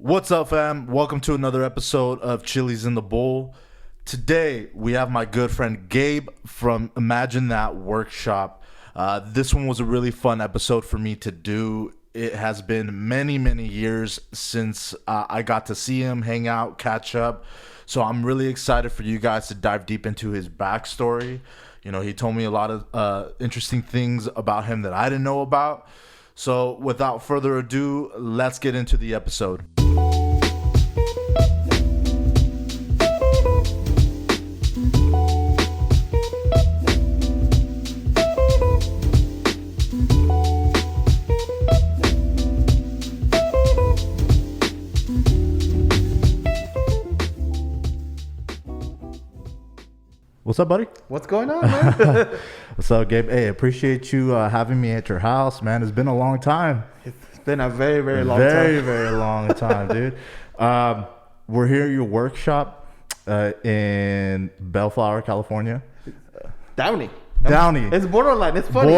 What's up, fam? Welcome to another episode of Chili's in the Bowl. Today, we have my good friend Gabe from Imagine That Workshop. This one was a really fun episode for me to do. It has been many, many years since I got to see him, hang out, catch up. So I'm really excited for you guys to dive deep into his backstory. You know, he told me a lot of interesting things about him that I didn't know about. So without further ado, let's get into the episode. What's up, buddy? What's going on, man? What's up, Gabe? Hey, appreciate you having me at your house, man. It's been a long time. It's been a very, very long time. Very long time, dude. We're here at your workshop in Bellflower, California. Downey. Downey. It's borderline. It's funny.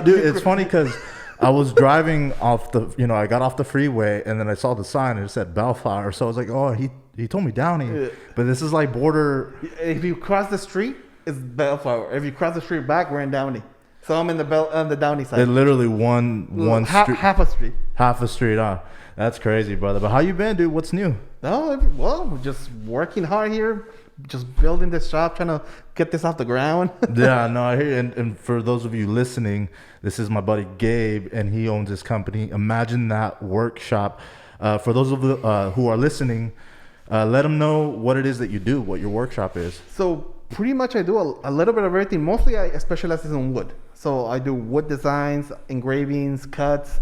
Dude. It's funny because I was driving off I got off the freeway and then I saw the sign and it said Bellflower. So I was like, oh, he told me Downey. But this is like border. If you cross the street, it's Bellflower. If you cross the street back, we're in Downey. So I'm in the Downey side. It's literally one street. Half a street. Half a street, huh? That's crazy, brother. But how you been, dude? What's new? Oh, well, we're just working hard here. Just building this shop, trying to get this off the ground. Yeah, no, I hear you. And for those of you listening, this is my buddy Gabe, and he owns this company, Imagine That Workshop. For those of you who are listening, let them know what it is that you do, what your workshop is. So pretty much I do a little bit of everything. Mostly I specialize in wood. So I do wood designs, engravings, cuts,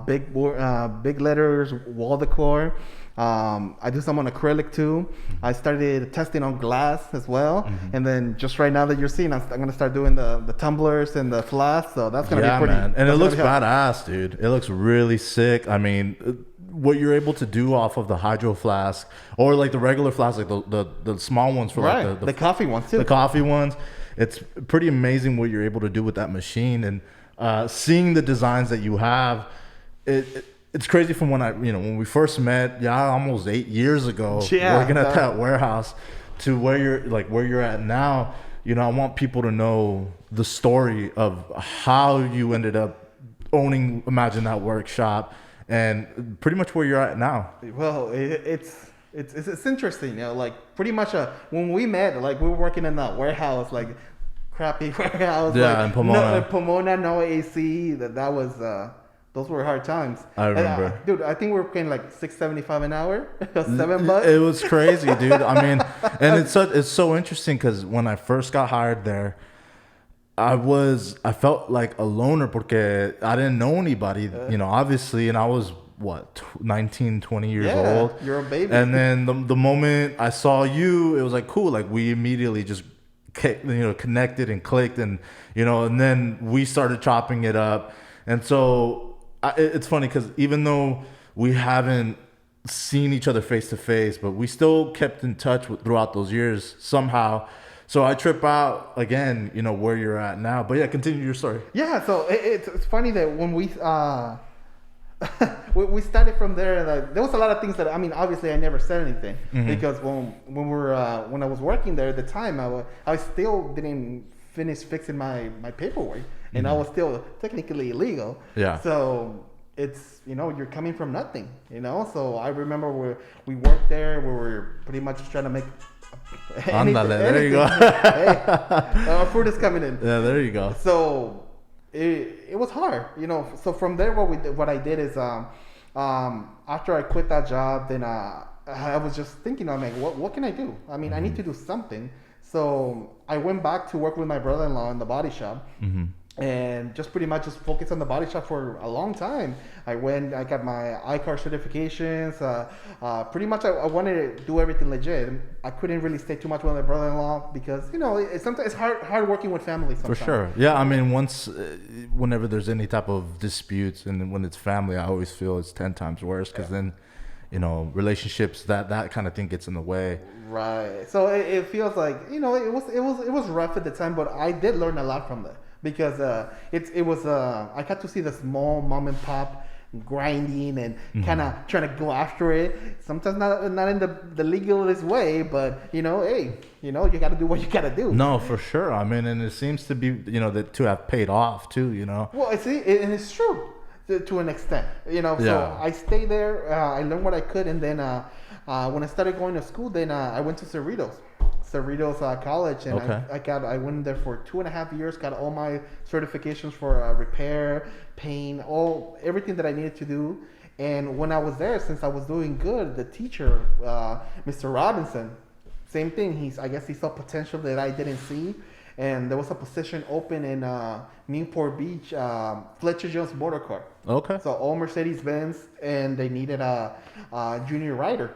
big letters, wall decor. I do some on acrylic too. I started testing on glass as well. Mm-hmm. And then just right now that you're seeing, I'm going to start doing the tumblers and the flasks. So that's going to be pretty. Man. And it looks badass, dude. It looks really sick. I mean, what you're able to do off of the hydro flask or like the regular flask, like the small ones for right. like the coffee ones too. The coffee ones. It's pretty amazing what you're able to do with that machine. And seeing the designs that you have, it's crazy from when we first met, almost 8 years ago, working at that warehouse to where you're at now. You know, I want people to know the story of how you ended up owning Imagine That Workshop and pretty much where you're at now. Well, it's interesting, you know, like pretty much when we met, like we were working in that warehouse, like crappy warehouse. Yeah, like, in Pomona. Pomona, no AC. That was those were hard times. I remember. Dude, I think we were paying like $6.75 an hour, $7. It was crazy, dude. I mean, and it's so interesting because when I first got hired there, I felt like a loner because I didn't know anybody, obviously, and I was 19, 20 years old. You're a baby. And then the moment I saw you, it was like cool. Like we immediately just connected and clicked, and and then we started chopping it up. And so it's funny because even though we haven't seen each other face to face, but we still kept in touch throughout those years somehow. So I trip out again, where you're at now. But yeah, continue your story. Yeah, so it's funny that when we we started from there, and there was a lot of things that obviously I never said anything because when I was working there at the time, I still didn't finish fixing my paperwork, and I was still technically illegal. Yeah. So it's you're coming from nothing, So I remember we worked there. We were pretty much just trying to make. Anything. There you go. Hey, our food is coming in. Yeah, there you go. So it was hard, So from there, what I did is after I quit that job, then I was just thinking, I'm like, what can I do? I need to do something. So I went back to work with my brother-in-law in the body shop. Mm-hmm. And just pretty much just focused on the body shop for a long time. I got my iCar certifications. Pretty much I wanted to do everything legit. I couldn't really stay too much with my brother-in-law because, sometimes it's hard working with family sometimes. For sure. Yeah, whenever there's any type of disputes and when it's family, I always feel it's 10 times worse because then, relationships, that kind of thing gets in the way. Right. So it feels like, it was rough at the time, but I did learn a lot from that. Because I got to see the small mom and pop grinding and kind of trying to go after it. Sometimes not in the legalist way, but hey, you got to do what you got to do. No, for sure. I mean, and it seems to be, that to have paid off too, Well, I see, and it's true to an extent, So Yeah. I stayed there. I learned what I could, and then when I started going to school, then I went to Cerritos College, and Okay. I went there for 2.5 years. Got all my certifications for repair, paint, everything that I needed to do. And when I was there, since I was doing good, the teacher, Mr. Robinson, same thing. I guess he saw potential that I didn't see, and there was a position open in Newport Beach, Fletcher Jones Motor Car. Okay. So all Mercedes Benz, and they needed a junior rider,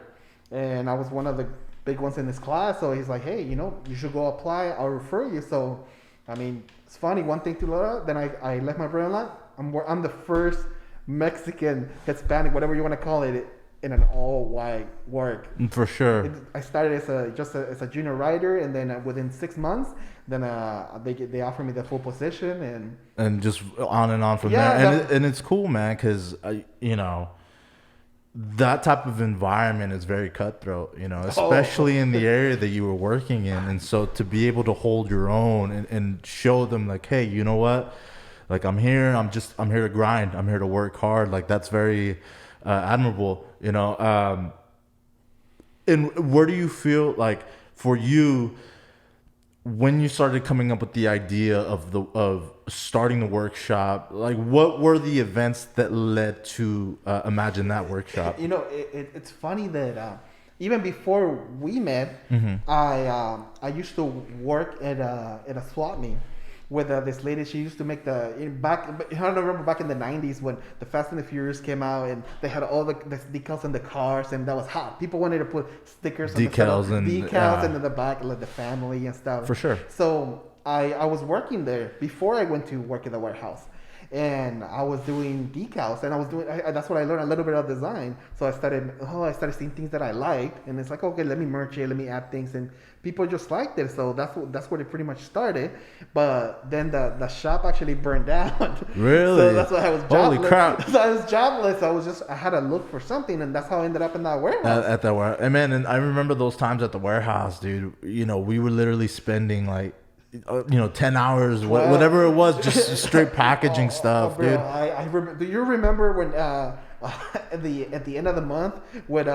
and I was one of the big ones in this class. So he's like, hey, you should go apply. I'll refer you. So, I mean, it's funny. One thing to another. Then I left my brother-in-law. I'm the first Mexican, Hispanic, whatever you want to call it, in an all-white work. For sure. I started as a junior rider, and then within 6 months, then they offered me the full position, and just on and on from Yeah, there. And it's cool, man, because that type of environment is very cutthroat, especially in the area that you were working in. And so to be able to hold your own and show them like, hey, you know what? Like, I'm here to grind. I'm here to work hard. Like, that's very admirable, and where do you feel like for you, when you started coming up with the idea of starting the workshop, like what were the events that led to Imagine That Workshop? It's funny that even before we met, I used to work at a swap meet with this lady. She used to make I don't remember back in the 90s when the Fast and the Furious came out, and they had all the decals in the cars, and that was hot. People wanted to put stickers on decals and in the back, like the family and stuff. For sure. So I was working there before I went to work in the warehouse, and I was doing decals, and that's what I learned, a little bit of design. So I started seeing things that I liked, and it's like, okay, let me merge it, let me add things, and people just liked it. So that's where it pretty much started. But then the shop actually burned down. Really? So that's why I was jobless. Holy crap. So I was jobless. I had to look for something, and that's how I ended up in that warehouse. At that warehouse. And man, and I remember those times at the warehouse, dude. We were literally spending like 10 hours, whatever it was, just straight packaging stuff, bro, dude. I remember. Do you remember when at the end of the month when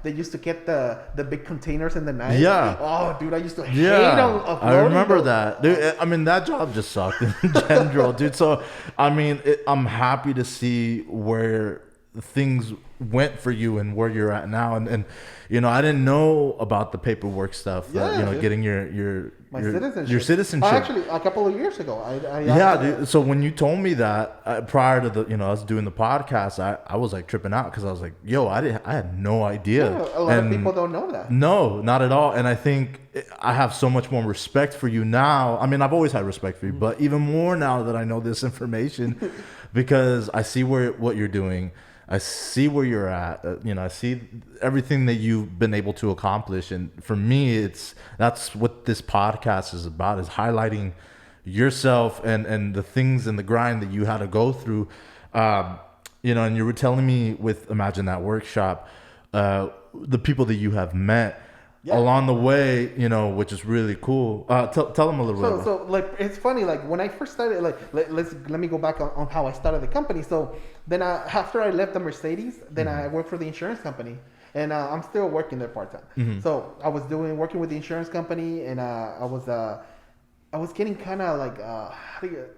they used to get the big containers in the night? Yeah. Oh, dude, I used to hate I remember those. that, dude. I mean, that job just sucked in general, dude. So, I mean, I'm happy to see where things went for you and where you're at now, and I didn't know about the paperwork stuff. Getting your citizenship. Actually, a couple of years ago, dude. So when you told me that prior to us doing the podcast, I was like tripping out because I was like, yo, I had no idea. Yeah, a lot of people don't know that. No, not at all. And I think I have so much more respect for you now. I mean, I've always had respect for you, but even more now that I know this information, because I see what you're doing. I see where you're at. I see everything that you've been able to accomplish, and for me, that's what this podcast is about: is highlighting yourself and the things and the grind that you had to go through. And you were telling me with Imagine That Workshop, the people that you have met along the way, which is really cool. Tell them a little bit. So like, it's funny. Like when I first started, like let me go back on how I started the company. So then after I left the Mercedes, then I worked for the insurance company, and I'm still working there part time. So I was working with the insurance company, and I was getting kind of like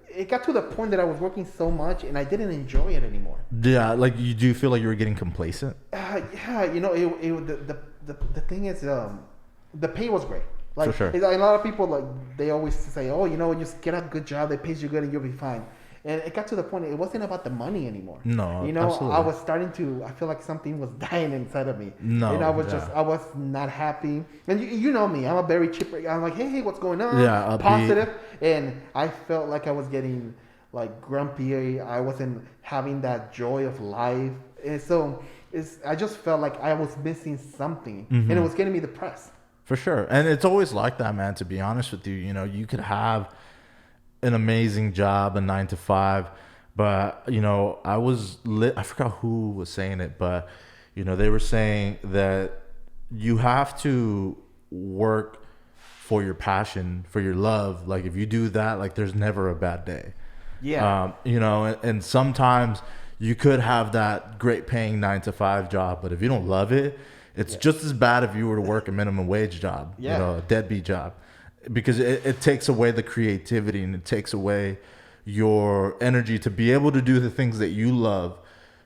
it got to the point that I was working so much and I didn't enjoy it anymore. Yeah, like do you feel like you were getting complacent? Yeah, the thing is, the pay was great. Like, for sure. A lot of people, like, they always say, oh, just get a good job that pays you good and you'll be fine. And it got to the point, it wasn't about the money anymore. No, absolutely. I was starting to, I feel like something was dying inside of me. No, and I was not happy. And you know me, I'm a very chipper. I'm like, hey, what's going on? Yeah, positive. And I felt like I was getting, like, grumpy. I wasn't having that joy of life. And so I just felt like I was missing something. And it was getting me depressed. For sure. And it's always like that, man, to be honest with you. You could have an amazing job, a 9 to 5, But I forgot who was saying it, but they were saying that you have to work for your passion, for your love. Like if you do that, like there's never a bad day. Yeah. And sometimes you could have that great paying 9 to 5 job, but if you don't love it, it's just as bad if you were to work a minimum wage job, a deadbeat job, because it takes away the creativity and it takes away your energy to be able to do the things that you love.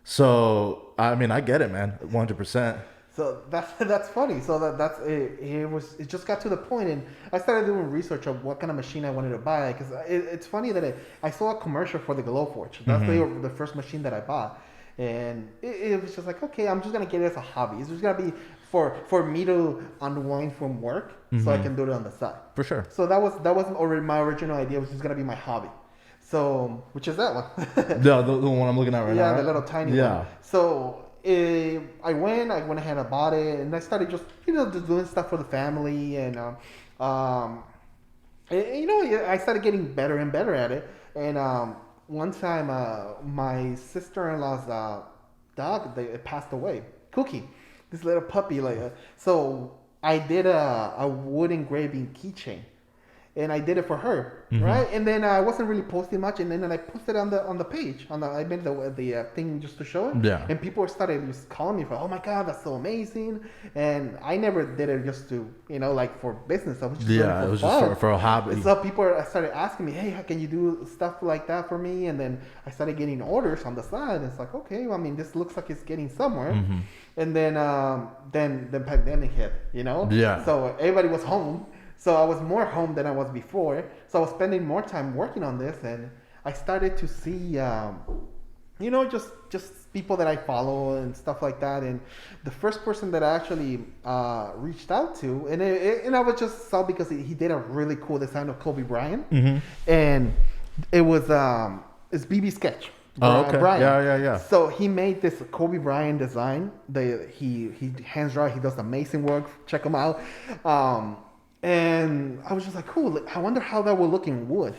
So, I mean, I get it, man, 100%. So that's funny. So that's it. It just got to the point, and I started doing research of what kind of machine I wanted to buy. Because it's funny that I saw a commercial for the Glowforge. That's the first machine that I bought, and it was just like, okay, I'm just gonna get it as a hobby. It's just gonna be for me to unwind from work, so I can do it on the side. For sure. So that was already my original idea. Was just gonna be my hobby. So which is that one? the one I'm looking at right now. Yeah, right? the little tiny one. So. I went ahead and bought it, and I started just just doing stuff for the family, and I started getting better and better at it. And one time, my sister-in-law's dog it passed away, Cookie, this little puppy. So I did a wood engraving keychain. And I did it for her, right? And then I wasn't really posting much, and then I posted on the page. I made the thing just to show it. Yeah. And people started just calling me for, oh my god, that's so amazing. And I never did it just to like for business. I was just doing it for fun. Just for a hobby. So people started asking me, hey, how can you do stuff like that for me? And then I started getting orders on the side. It's like, okay, well, I mean, this looks like it's getting somewhere. And then the pandemic hit, Yeah. So everybody was home. So I was more home than I was before. So I was spending more time working on this, and I started to see, just people that I follow and stuff like that. And the first person that I actually reached out to, and I was just saw because he did a really cool design of Kobe Bryant, and it was it's BB Sketch. Oh, okay. Brian. Yeah. So he made this Kobe Bryant design. He hands draw. He does amazing work. Check him out. And I was just like, cool. I wonder how that will look in wood.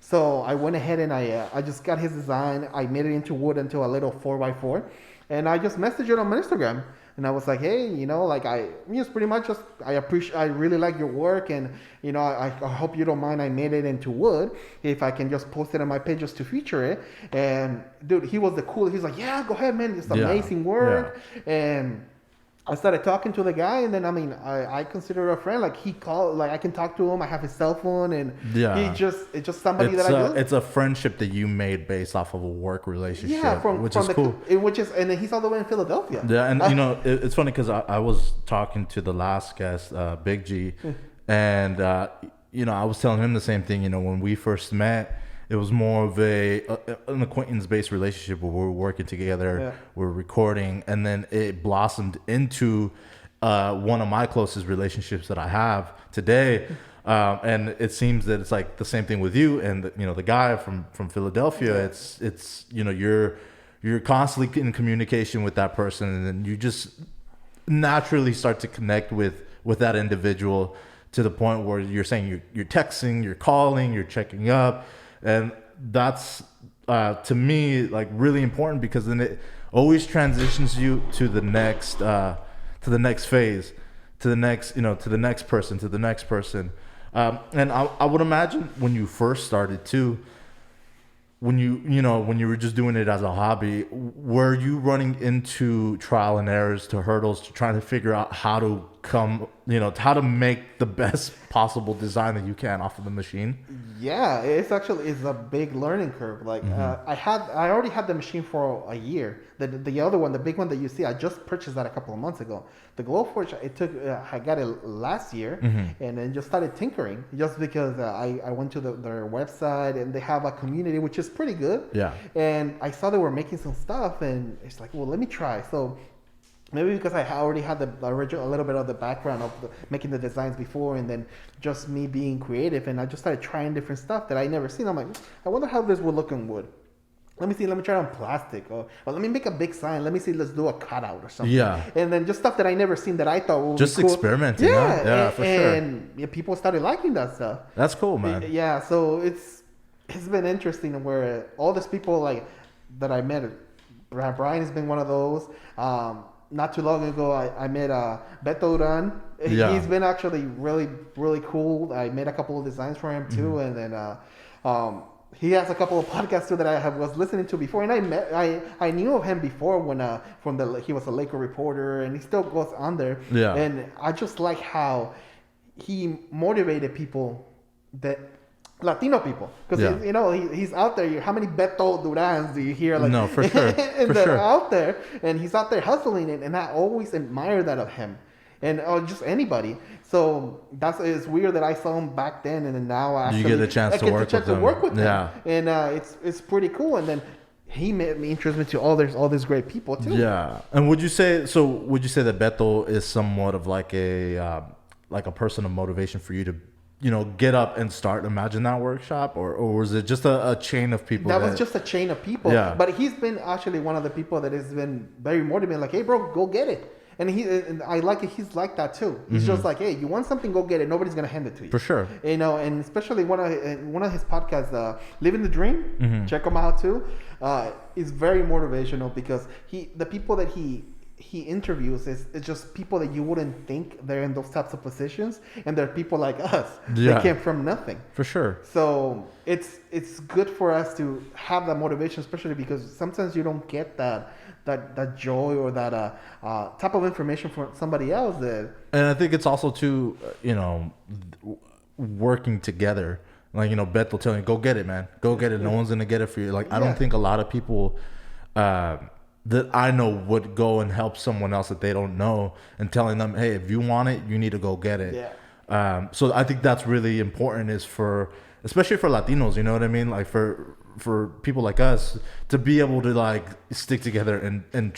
So I went ahead and I just got his design. I made it into wood into a little 4x4, and I just messaged it on my Instagram. And I was like, hey, I just pretty much I really like your work, and I hope you don't mind. I made it into wood. If I can just post it on my page just to feature it. And dude, he was the coolest. He's like, yeah, go ahead, man. It's amazing work. Yeah. And I started talking to the guy, and then I consider a friend. Like he called, like I can talk to him. I have his cell phone, and it's just somebody that I do. It's a friendship that you made based off of a work relationship, which is cool. And then he's all the way in Philadelphia. Yeah, and it's funny because I was talking to the last guest, Big G, and I was telling him the same thing. When we first met, it was more of an acquaintance-based relationship where we were working together, we were recording, and then it blossomed into one of my closest relationships that I have today. And it seems that it's like the same thing with you and the guy from Philadelphia. It's you're constantly in communication with that person, and then you just naturally start to connect with that individual to the point where you're saying you're texting, you're calling, you're checking up. And that's to me like really important, because then it always transitions you to the next phase, to the next person. And I would imagine when you first started too, when you were just doing it as a hobby, were you running into trial and errors, to hurdles, to trying to figure out how to how to make the best possible design that you can off of the machine? Yeah, it's a big learning curve. Like I already had the machine for a year. The other one, the big one that you see, I just purchased that a couple of months ago. The Glowforge, I got it last year, and then just started tinkering just because I went to their website, and they have a community which is pretty good. Yeah. And I saw they were making some stuff, and it's like, well, let me try. So maybe because I already had the original, a little bit of the background of making the designs before, and then just me being creative, and I just started trying different stuff that I never seen. I'm like, I wonder how this would look in wood. Let me try it on plastic, or let me make a big sign. Let me see, let's do a cutout or something. Yeah. And then just stuff that I never seen that I thought would just be cool. Experimenting. Yeah, for sure. And people started liking that stuff. That's cool, man. Yeah, so it's been interesting where all these people like that I met. Brian has been one of those. Not too long ago, I met Beto Duran. Yeah. He's been actually really, really cool. I made a couple of designs for him too, and then he has a couple of podcasts too that was listening to before. And I knew of him before when he was a Laker reporter, and he still goes on there. Yeah. And I just like how he motivated people that. Latino people, because he's out there. How many Beto Durans do you hear? Like, no, for sure, and they're out there, and he's out there hustling it, and I always admire that of him, and just anybody. So it's weird that I saw him back then, and then now I you get a chance to work with him. Yeah, and it's pretty cool. And then he made me introduced me to all these great people too. Yeah, and would you say that Beto is somewhat of like a person of motivation for you to get up and start Imagine That Workshop, or was it just a chain of people? That was just a chain of people. Yeah. But he's been actually one of the people that has been very motivating. Like, hey, bro, go get it. And I like it. He's like that too. He's just like, hey, you want something, go get it. Nobody's gonna hand it to you. For sure. And especially one of his podcasts, Living the Dream. Check him out too. Is very motivational because the people that he interviews is just people that you wouldn't think they're in those types of positions, and they're people like us. Yeah. They came from nothing. For sure. So it's good for us to have that motivation, especially because sometimes you don't get that joy or that type of information from somebody else. And I think it's also too, working together. Like, Beth will tell you, go get it, man. Go get it. No one's going to get it for you. Like, I don't think a lot of people that I know would go and help someone else that they don't know and telling them, hey, if you want it, you need to go get it. Yeah. So I think that's really important especially for Latinos, you know what I mean? Like for people like us to be able to like stick together and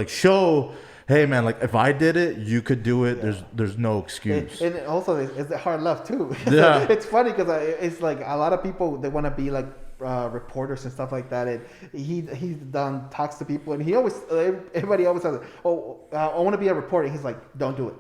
show, hey man, like if I did it, you could do it. Yeah. There's no excuse. And also it's a hard left too. Yeah. It's funny because it's like a lot of people, they want to be like reporters and stuff like that, and he's done talks to people, and everybody always says, oh, I want to be a reporter. He's like, don't do it.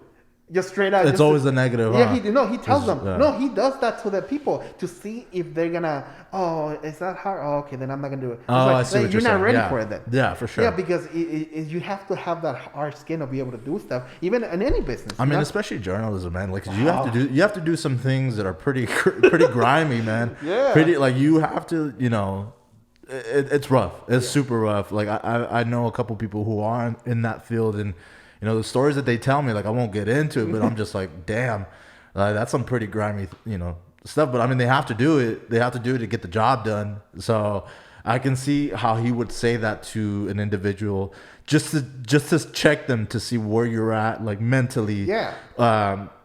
Just straight out. It's always a negative. Yeah, he tells them. Yeah. No, he does that to the people to see if they're gonna. Oh, is that hard? Oh, okay, then I'm not gonna do it. It's I see what you're not saying. ready for it then. Yeah, for sure. Yeah, because you have to have that hard skin to be able to do stuff, even in any business. I mean, especially journalism, man. Like you have to do some things that are pretty grimy, man. Yeah. Pretty like you have to, it's rough. It's super rough. Like I know a couple people who are in that field, and the stories that they tell me, like I won't get into it, but I'm just like, damn, that's some pretty grimy, stuff. But I mean, they have to do it. They have to do it to get the job done. So I can see how he would say that to an individual, just to check them to see where you're at, like mentally. Yeah.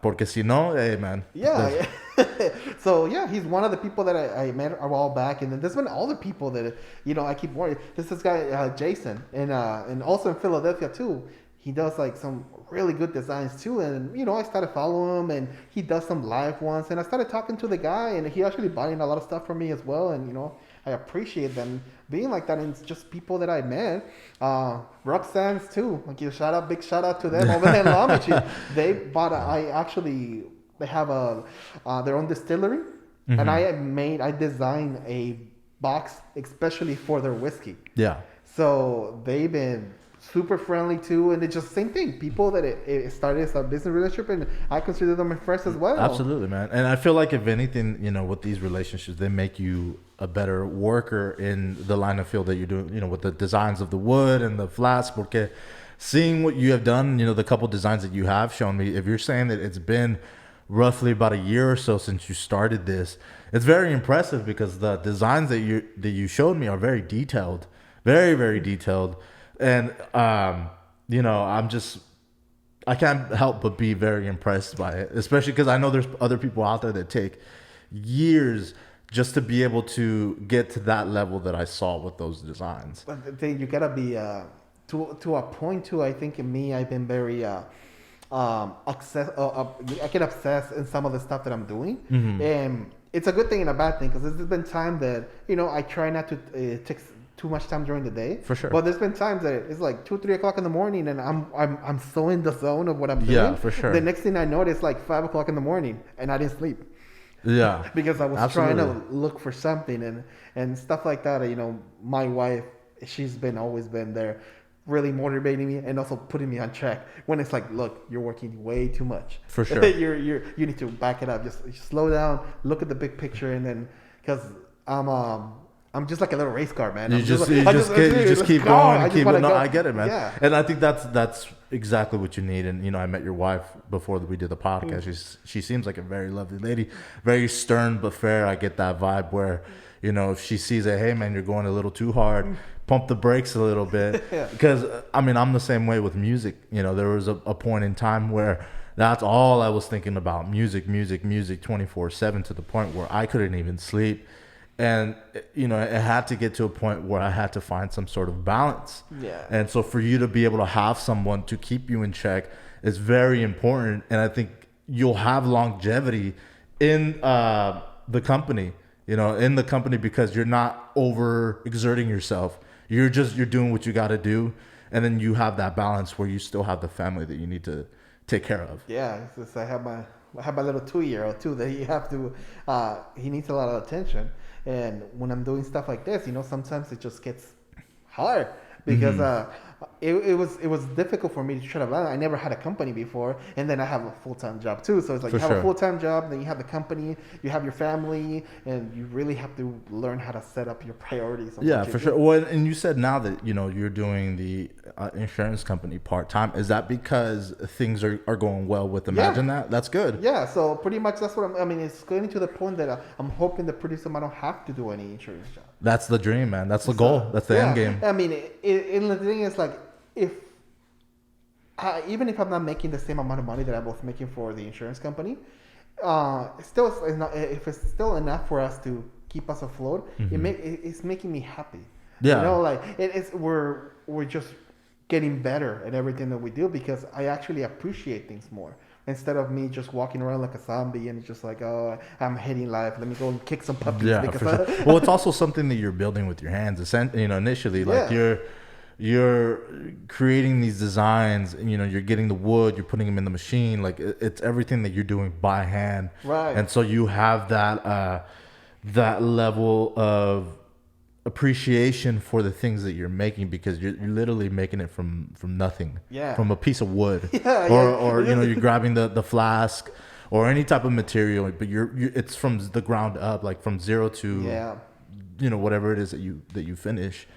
Porque si no, hey man. Yeah. So yeah, he's one of the people that I met a while back, and then there's been other people that I keep worrying. There's this guy Jason, and also in Philadelphia too. He does like some really good designs too, and I started following him, and he does some live ones, and I started talking to the guy, and he actually buying a lot of stuff from me as well, and I appreciate them being like that, and it's just people that I met. Roxanne's too, like big shout out to them over there in Long Beach. They bought they have their own distillery, and I designed a box especially for their whiskey. Yeah. So they've been super friendly too, and it's just the same thing. People that it started as a business relationship, and I consider them my friends as well. Absolutely, man. And I feel like if anything, with these relationships, they make you a better worker in the line of field that you're doing. With the designs of the wood and the flats. Porque seeing what you have done, the couple designs that you have shown me. If you're saying that it's been roughly about a year or so since you started this, it's very impressive because the designs that you showed me are very detailed, very very detailed. And, I can't help but be very impressed by it, especially because I know there's other people out there that take years just to be able to get to that level that I saw with those designs. But the thing, you gotta be, to a point too, I think in me, I've been very, I get obsessed in some of the stuff that I'm doing. Mm-hmm. And it's a good thing and a bad thing, because there's been time that, I try not to take too much time during the day. For sure. But there's been times that it's like 2-3 o'clock in the morning, and I'm so in the zone of what I'm doing. Yeah, for sure. The next thing I know, it's like 5 o'clock in the morning, and I didn't sleep. Yeah. Because I was Absolutely. trying to look for something and stuff like that. You know, my wife, she's been always been there, really motivating me and also putting me on track when it's like, look, you're working way too much. For sure. You need to back it up. Just slow down, look at the big picture, and then because I'm just like a little race car, man. You I'm just let's keep go. going I and just keep wanna it. No, go. I get it, man. Yeah. And I think that's exactly what you need. And I met your wife before we did the podcast. She seems like a very lovely lady, very stern but fair. I get that vibe where, if she sees it, hey man, you're going a little too hard, pump the brakes a little bit. Yeah. Because I'm the same way with music. There was a point in time where that's all I was thinking about, music 24/7, to the point where I couldn't even sleep. And, it had to get to a point where I had to find some sort of balance. Yeah. And so for you to be able to have someone to keep you in check is very important. And I think you'll have longevity in the company, because you're not overexerting yourself. You're doing what you got to do. And then you have that balance where you still have the family that you need to take care of. Yeah. I have my little 2-year-old too that you have to, he needs a lot of attention. And when I'm doing stuff like this, sometimes it just gets hard because it was difficult for me to try to balance. I never had a company before, and then I have a full-time job too. So it's like you have a full-time job, then you have the company, you have your family, and you really have to learn how to set up your priorities. Yeah, for sure. Well, and you said now that you're doing the insurance company part-time. Is that because things are going well with Imagine That? That's good. Yeah, so pretty much that's what it's getting to the point that I'm hoping that pretty soon I don't have to do any insurance job. That's the dream, man. That's the goal. That's the end game. The thing is, like, even if I'm not making the same amount of money that I was making for the insurance company, if it's still enough for us to keep us afloat, it's making me happy. Yeah. We're just getting better at everything that we do because I actually appreciate things more. Instead of me just walking around like a zombie and it's just like, oh, I'm hating life. Let me go and kick some puppies. Yeah, for sure. Well, it's also something that you're building with your hands. Initially, like you're creating these designs, and you're getting the wood, you're putting them in the machine. Like it's everything that you're doing by hand. Right. And so you have that level of appreciation for the things that you're making because you're literally making it from nothing. Yeah. From a piece of wood. Or you're grabbing the flask or any type of material, but it's from the ground up, like from zero to whatever it is that you finish.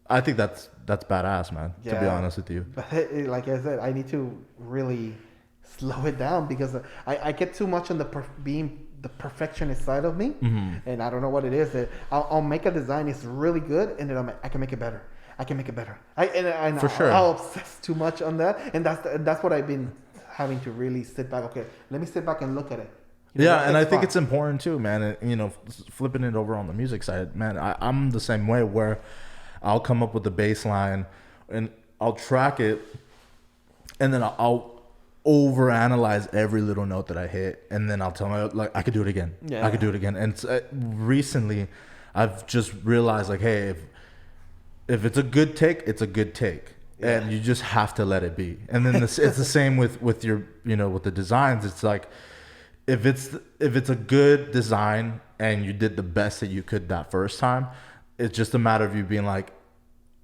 I think that's badass, man. To be honest with you. But like I said, I need to really slow it down because I get too much on being the perfectionist side of me, and I don't know what it is. That I'll make a design, it's really good, and then I can make it better. For sure. I'll obsess too much on that, and that's what I've been having to really sit back. Okay, let me sit back and look at it. And I think it's important too, man. And, flipping it over on the music side, man, I'm the same way where I'll come up with the bass line and I'll track it, and then I'll overanalyze every little note that I hit, and then I'll tell myself, like, I could do it again. I could do it again. And recently, I've just realized, like, hey, if it's a good take, it's a good take, and you just have to let it be. And then it's the same with your, with the designs. It's like if it's a good design and you did the best that you could that first time, it's just a matter of you being like,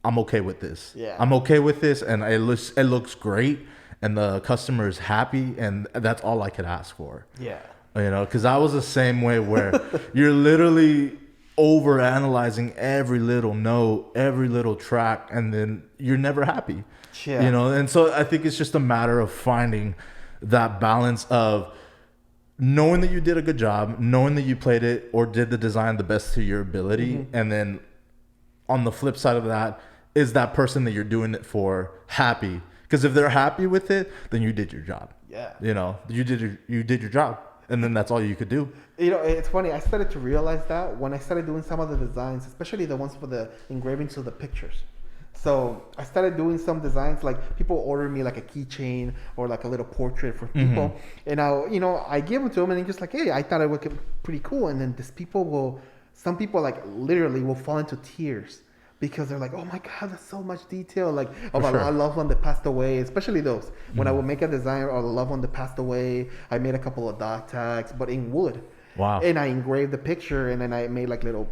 I'm okay with this. Yeah. I'm okay with this, and it looks great. And the customer is happy, and that's all I could ask for. Yeah. Because I was the same way where you're literally over analyzing every little note, every little track, and then you're never happy. Yeah. And so I think it's just a matter of finding that balance of knowing that you did a good job, knowing that you played it or did the design the best to your ability, and then on the flip side of that, is that person that you're doing it for happy? Because if they're happy with it, then you did your job. Yeah. You did your job, and then that's all you could do. It's funny. I started to realize that when I started doing some of the designs, especially the ones for the engravings of the pictures. So I started doing some designs, like people order me like a keychain or like a little portrait for people, and I give them to them, and they're just like, hey, I thought it would be pretty cool, and then some people like literally will fall into tears because they're like, oh my god, that's so much detail. Like, sure. a loved one that passed away, especially those. When I would make a design or a loved one that passed away, I made a couple of dog tags, but in wood. Wow. And I engraved the picture, and then I made like little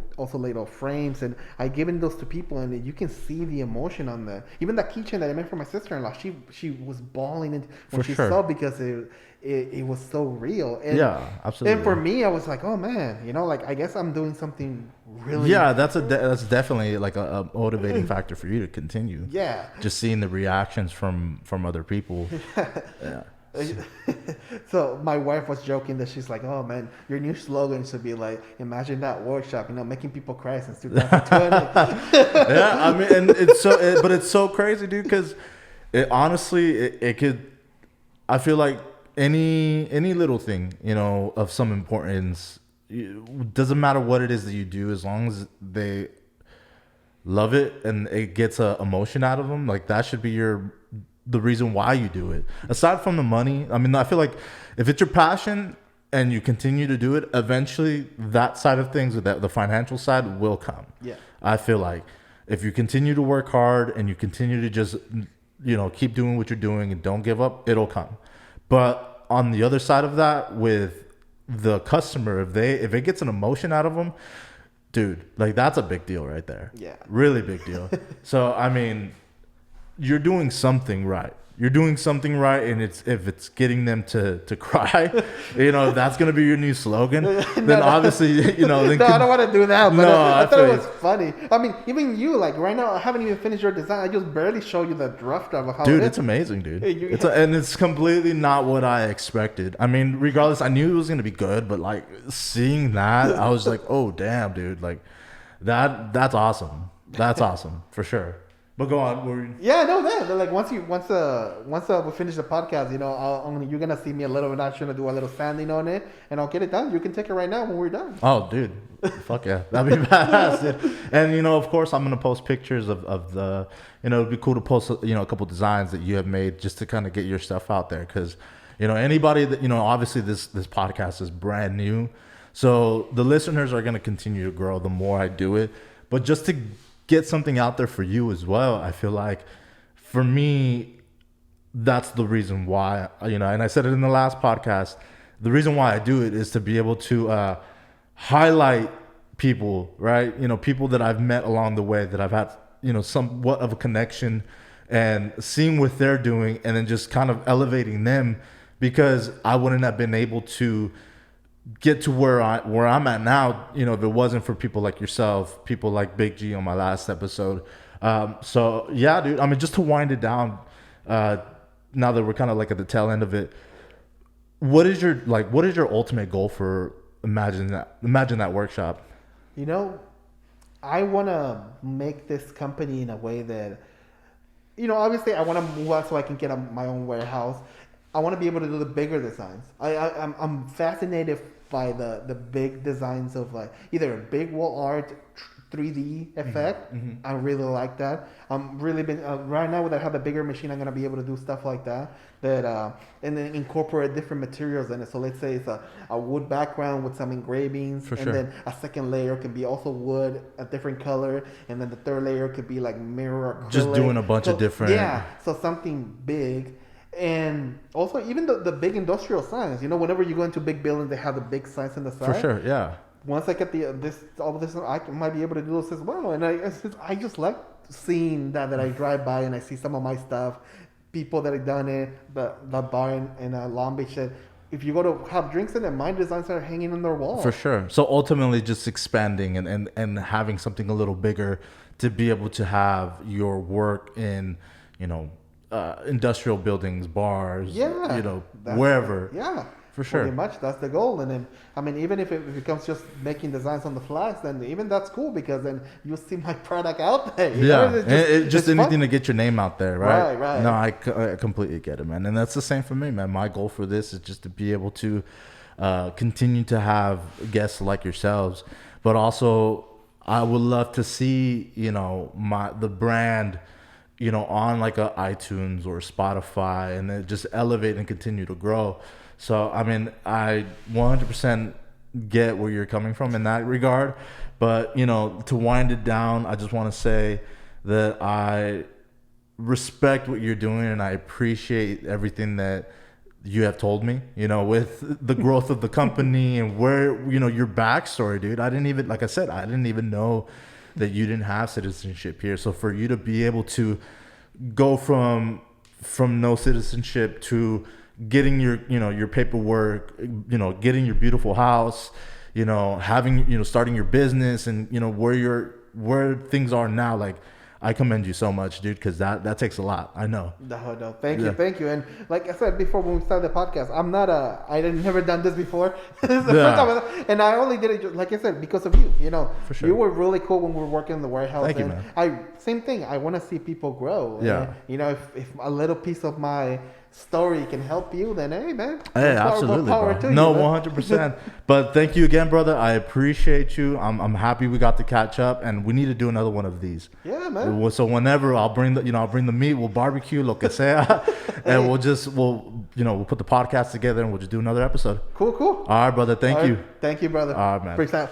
frames, and I given those to people, and you can see the emotion on the. Even that keychain that I made for my sister-in-law, she was bawling when For she sure. saw, because it was so real. And, Yeah, absolutely. And for me, I was like, oh man, like I guess I'm doing something really. Yeah, that's definitely like a motivating factor for you to continue. Yeah. Just seeing the reactions from other people. Yeah. So my wife was joking that she's like, oh man, your new slogan should be like, imagine that workshop, making people cry since 2020. Yeah, I mean, and but it's so crazy, dude, because it could, I feel like any little thing, of some importance, doesn't matter what it is that you do, as long as they love it and it gets a emotion out of them, like that should be the reason why you do it. Aside from the money, I mean, I feel like if it's your passion and you continue to do it, eventually that side of things, the financial side, will come. Yeah. I feel like if you continue to work hard and you continue to just, keep doing what you're doing and don't give up, it'll come. But on the other side of that, with the customer, if it gets an emotion out of them, dude, like that's a big deal right there. Yeah. Really big deal. So, I mean, you're doing something right. You're doing something right, and if it's getting them to cry, if that's gonna be your new slogan, then obviously, then no, I don't want to do that. But No, I thought feel it was funny. I mean, even you, like right now, I haven't even finished your design. I just barely showed you the rough draft of how. Dude, it is. it's amazing, dude. Hey, And it's completely not what I expected. I mean, regardless, I knew it was gonna be good, but like seeing that, I was like, oh damn, dude, like that's awesome. That's awesome for sure. But go on. Yeah, no, man. Like once we finish the podcast, you're gonna see me a little bit. I'm gonna do a little sanding on it, and I'll get it done. You can take it right now when we're done. Oh, dude, fuck yeah, that'd be badass. Dude. And of course, I'm gonna post pictures of the. It'd be cool to post a couple designs that you have made just to kind of get your stuff out there, because anybody that obviously this podcast is brand new, so the listeners are gonna continue to grow the more I do it, but just to get something out there for you as well. I feel like for me, that's the reason why, and I said it in the last podcast, the reason why I do it is to be able to highlight people, right? People that I've met along the way that I've had, somewhat of a connection, and seeing what they're doing, and then just kind of elevating them, because I wouldn't have been able to get to where I'm at now, if it wasn't for people like yourself, people like Big G on my last episode. So yeah, dude, I mean, just to wind it down, now that we're kind of like at the tail end of it, what is your ultimate goal for Imagine That workshop? I want to make this company in a way that, obviously I want to move out so I can get my own warehouse. I want to be able to do the bigger designs. I'm fascinated by the big designs of like either big wall art, 3D effect. Mm-hmm. I really like that. I'm really been right now that I have a bigger machine, I'm gonna be able to do stuff like that. And then incorporate different materials in it. So let's say it's a wood background with some engravings, For and sure. then a second layer can be also wood, a different color, and then the third layer could be like mirror acrylic. Just doing a bunch of different. Yeah, so something big. And also even the big industrial signs, whenever you go into big buildings, they have the big signs on the side. For sure, yeah. Once I get all of this, I might be able to do this as well. And I just like seeing that I drive by and I see some of my stuff, people that have done it, the bar in Long Beach that if you go to have drinks in it, my designs are hanging on their wall. For sure. So ultimately just expanding and having something a little bigger to be able to have your work in, industrial buildings, bars, wherever. Yeah. For sure. Pretty much, that's the goal. And then, I mean, even if it becomes just making designs on the flags, then even that's cool, because then you'll see my product out there. Just anything to get your name out there, right? Right. No, I completely get it, man. And that's the same for me, man. My goal for this is just to be able to continue to have guests like yourselves, but also I would love to see, the brand, on like a iTunes or Spotify, and then just elevate and continue to grow. So, I mean, I 100% get where you're coming from in that regard. But, you know, to wind it down, I just want to say that I respect what you're doing and I appreciate everything that you have told me, you know, with the growth of the company and where, you know, your backstory, dude. I didn't even, like I said, I didn't even know that you didn't have citizenship here. So for you to be able to go from no citizenship to getting your, you know, your paperwork, you know, getting your beautiful house, you know, having, you know, starting your business and, you know, where things are now, like, I commend you so much, dude, because that takes a lot. I know. No, thank you. And like I said before when we started the podcast, I never done this before. This is the first time, and I only did it, like I said, because of you. You know, for sure. You were really cool when we were working in the warehouse. Thank you, man. Same thing. I want to see people grow. Yeah. And, you know, if a little piece of my story can help you, then hey, man. Hey, absolutely, power bro. to No, you, 100%. But thank you again, brother. I appreciate you. I'm happy we got to catch up, and we need to do another one of these. Yeah, man. So whenever I'll bring the meat, we'll barbecue, lo que sea, and we'll put the podcast together and we'll just do another episode. Cool. All right, brother. Thank you. Thank you, brother. All right, man. Freaks out.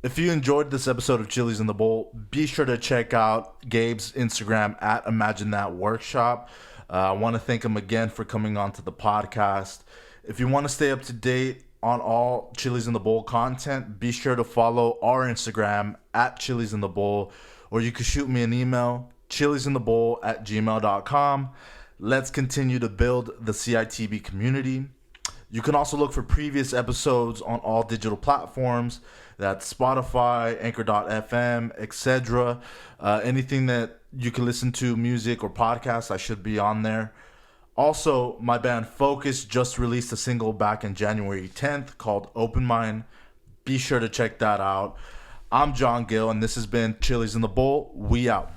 If you enjoyed this episode of Chili's in the Bowl, be sure to check out Gabe's Instagram at Imagine That Workshop. I want to thank him again for coming on to the podcast. If you want to stay up to date on all Chili's in the Bowl content, be sure to follow our Instagram at Chili's in the Bowl, or you can shoot me an email, chilisinthebowl@gmail.com. Let's continue to build the CITB community. You can also look for previous episodes on all digital platforms. That's Spotify, Anchor.fm, etc. Anything that you can listen to, music or podcasts, I should be on there. Also, my band Focus just released a single back in January 10th called Open Mind. Be sure to check that out. I'm John Gill, and this has been Chili's in the Bowl. We out.